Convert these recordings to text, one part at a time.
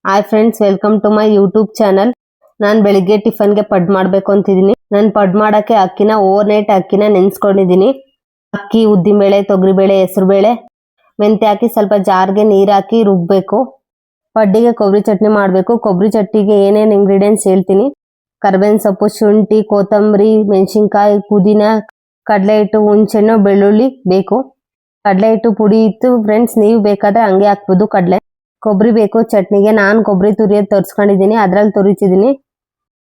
Hi friends, welcome to my YouTube channel. ನಾನು ಬೆಳಿಗ್ಗೆ ಟಿಫನ್ಗೆ ಪಡ್ ಮಾಡಬೇಕು ಅಂತಿದ್ದೀನಿ. ನಾನು ಪಡ್ ಮಾಡೋಕ್ಕೆ ಅಕ್ಕಿನ ಓವರ್ ನೈಟ್ ಅಕ್ಕಿನ ನೆನೆಸ್ಕೊಂಡಿದ್ದೀನಿ. ಅಕ್ಕಿ, ಉದ್ದಿನಬೇಳೆ, ತೊಗರಿಬೇಳೆ, ಹೆಸರುಬೇಳೆ, ಮೆಂತ್ಯ ಹಾಕಿ ಸ್ವಲ್ಪ ಜಾರ್ಗೆ ನೀರು ಹಾಕಿ ರುಬ್ಬಬೇಕು. ಪಡ್ಡಿಗೆ ಕೊಬ್ಬರಿ ಚಟ್ನಿ ಮಾಡಬೇಕು. ಕೊಬ್ಬರಿ ಚಟ್ನಿಗೆ ಏನೇನು ಇಂಗ್ರೀಡಿಯೆಂಟ್ಸ್ ಹೇಳ್ತೀನಿ. ಕರ್ಬೇವಿನ ಸೊಪ್ಪು, ಶುಂಠಿ, ಕೊತ್ತಂಬರಿ, ಮೆಣಸಿನ್ಕಾಯಿ, ಪುದೀನ, ಕಡಲೆ ಹಿಟ್ಟು, ಹುಣಸೆಹಣ್ಣು, ಬೆಳ್ಳುಳ್ಳಿ ಬೇಕು. ಕಡಲೆ ಹಿಟ್ಟು ಪುಡಿ ಇತ್ತು ಫ್ರೆಂಡ್ಸ್, ನೀವು ಬೇಕಾದ್ರೆ ಹಂಗೆ ಹಾಕ್ಬೋದು. ಕಡಲೆ ಕೊಬ್ಬರಿ ಬೇಕು ಚಟ್ನಿಗೆ. ನಾನು ಕೊಬ್ಬರಿ ತುರಿಯೋದು ತರಿಸ್ಕೊಂಡಿದ್ದೀನಿ, ಅದ್ರಲ್ಲಿ ತುರಿತಿದ್ದೀನಿ.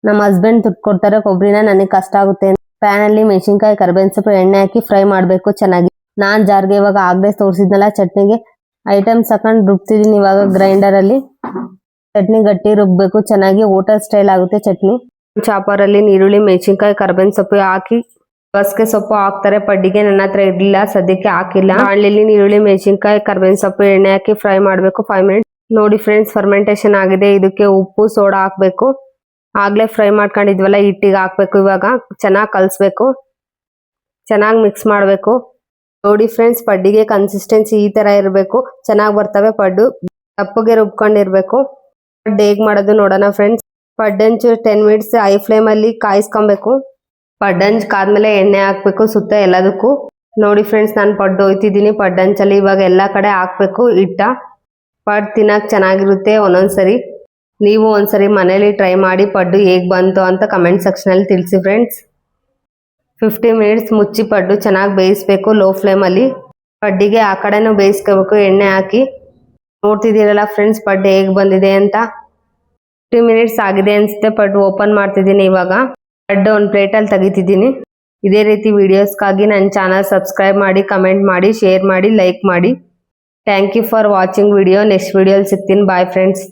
ನಮ್ಮ ಹಸ್ಬೆಂಡ್ ಕೊಡ್ತಾರೆ ಕೊಬ್ಬರಿನ, ನನಗೆ ಕಷ್ಟ ಆಗುತ್ತೆ. ಪ್ಯಾನಲ್ಲಿ ಮೆಣಸಿನ್ಕಾಯಿ, ಕರ್ಬೇವಿನ ಸೊಪ್ಪು, ಎಣ್ಣೆ ಹಾಕಿ ಫ್ರೈ ಮಾಡಬೇಕು ಚೆನ್ನಾಗಿ. ನಾನು ಜಾರ್ಗೆ ಇವಾಗ ಆಗಲೇ ತೋರಿಸಿದ್ನಲ್ಲ ಚಟ್ನಿಗೆ ಐಟಮ್ಸ್ ಹಾಕೊಂಡು ರುಬ್ತಿದ್ದೀನಿ. ಇವಾಗ ಗ್ರೈಂಡರಲ್ಲಿ ಚಟ್ನಿ ಗಟ್ಟಿ ರುಬ್ಬಬೇಕು ಚೆನ್ನಾಗಿ. ಹೋಟೆಲ್ ಸ್ಟೈಲ್ ಆಗುತ್ತೆ ಚಟ್ನಿ. ಚಾಪರಲ್ಲಿ ನೀರುಳ್ಳಿ, ಮೆಣಸಿನ್ಕಾಯಿ, ಕರ್ಬೇವಿನ ಸೊಪ್ಪು ಹಾಕಿ ಬಸ್ಗೆ ಸೊಪ್ಪು ಹಾಕ್ತಾರೆ ಪಡ್ಡಿಗೆ. ನನ್ನ ಹತ್ರ ಇರಲಿಲ್ಲ, ಸದ್ಯಕ್ಕೆ ಹಾಕಿಲ್ಲ. ಬಾಣಲೆಯಲ್ಲಿ ನೀರುಳ್ಳಿ, ಮೆಣಸಿನ್ಕಾಯಿ, ಕರ್ಬೇವಿನ ಸೊಪ್ಪು, ಎಣ್ಣೆ ಹಾಕಿ ಫ್ರೈ ಮಾಡಬೇಕು 5 ಮಿನಿಟ್ಸ್. ನೋಡಿ ಫ್ರೆಂಡ್ಸ್, ಫರ್ಮೆಂಟೇಶನ್ ಆಗಿದೆ. ಇದಕ್ಕೆ ಉಪ್ಪು, ಸೋಡಾ ಹಾಕಬೇಕು. ಆಗ್ಲೇ ಫ್ರೈ ಮಾಡ್ಕೊಂಡಿದ್ವಲ್ಲ ಹಿಟ್ಟಿಗೆ ಹಾಕ್ಬೇಕು. ಇವಾಗ ಚೆನ್ನಾಗಿ ಕಲಿಸ್ಬೇಕು, ಚೆನ್ನಾಗಿ ಮಿಕ್ಸ್ ಮಾಡಬೇಕು. ನೋಡಿ ಫ್ರೆಂಡ್ಸ್, ಪಡ್ಡಿಗೆ ಕನ್ಸಿಸ್ಟೆನ್ಸಿ ಈ ತರ ಇರಬೇಕು, ಚೆನ್ನಾಗಿ ಬರ್ತವೆ ಪಡ್ಡು. ದಪ್ಪಗೆ ರುಬ್ಕೊಂಡಿರ್ಬೇಕು. ಪಡ್ಡು ಹೇಗೆ ಮಾಡೋದು ನೋಡೋಣ ಫ್ರೆಂಡ್ಸ್. ಪಡ್ಡಂಚು 10 ಮಿನಿಟ್ಸ್ ಹೈ ಫ್ಲೇಮಲ್ಲಿ ಕಾಯಿಸ್ಕೊಬೇಕು. ಪಡ್ಡಂಚ್ ಕಾದ್ಮೇಲೆ ಎಣ್ಣೆ ಹಾಕ್ಬೇಕು ಸುತ್ತ ಎಲ್ಲದಕ್ಕೂ. ನೋಡಿ ಫ್ರೆಂಡ್ಸ್, ನಾನು ಪಡ್ಡು ಹೋಯ್ತಿದ್ದೀನಿ ಪಡ್ಡಂಚಲ್ಲಿ. ಇವಾಗ ಎಲ್ಲ ಕಡೆ ಹಾಕ್ಬೇಕು ಹಿಟ್ಟ. ಪಡ್ಡು ತಿನ್ನಕ್ಕೆ ಚೆನ್ನಾಗಿರುತ್ತೆ. ಒಂದೊಂದ್ಸರಿ ನೀವು ಒಂದ್ಸರಿ ಮನೇಲಿ ಟ್ರೈ ಮಾಡಿ ಪಡ್ಡು ಹೇಗೆ ಬಂತು ಅಂತ ಕಮೆಂಟ್ ಸೆಕ್ಷನಲ್ಲಿ ತಿಳಿಸಿ ಫ್ರೆಂಡ್ಸ್. 15 ಮಿನಿಟ್ಸ್ ಮುಚ್ಚಿ ಪಡ್ಡು ಚೆನ್ನಾಗಿ ಬೇಯಿಸ್ಬೇಕು ಲೋ ಫ್ಲೇಮಲ್ಲಿ. ಪಡ್ಡಿಗೆ ಆ ಕಡೆನೂ ಬೇಯಿಸ್ಕೋಬೇಕು ಎಣ್ಣೆ ಹಾಕಿ. ನೋಡ್ತಿದ್ದೀರಲ್ಲ ಫ್ರೆಂಡ್ಸ್, ಪಡ್ಡು ಹೇಗೆ ಬಂದಿದೆ ಅಂತ. 15 ಮಿನಿಟ್ಸ್ ಆಗಿದೆ ಅನಿಸುತ್ತೆ. ಪಡ್ಡು ಓಪನ್ ಮಾಡ್ತಿದ್ದೀನಿ ಇವಾಗ. ಪಡ್ಡು ಒಂದು ಪ್ಲೇಟಲ್ಲಿ ತೆಗಿತಿದ್ದೀನಿ. ಇದೇ ರೀತಿ ವಿಡಿಯೋಸ್ಗಾಗಿ ನನ್ನ ಚಾನಲ್ ಸಬ್ಸ್ಕ್ರೈಬ್ ಮಾಡಿ, ಕಮೆಂಟ್ ಮಾಡಿ, ಶೇರ್ ಮಾಡಿ, ಲೈಕ್ ಮಾಡಿ. Thank you for watching video. Next ವಿಡಿಯೋಲಿ ಸಿಗ್ತೀನಿ. Bye friends.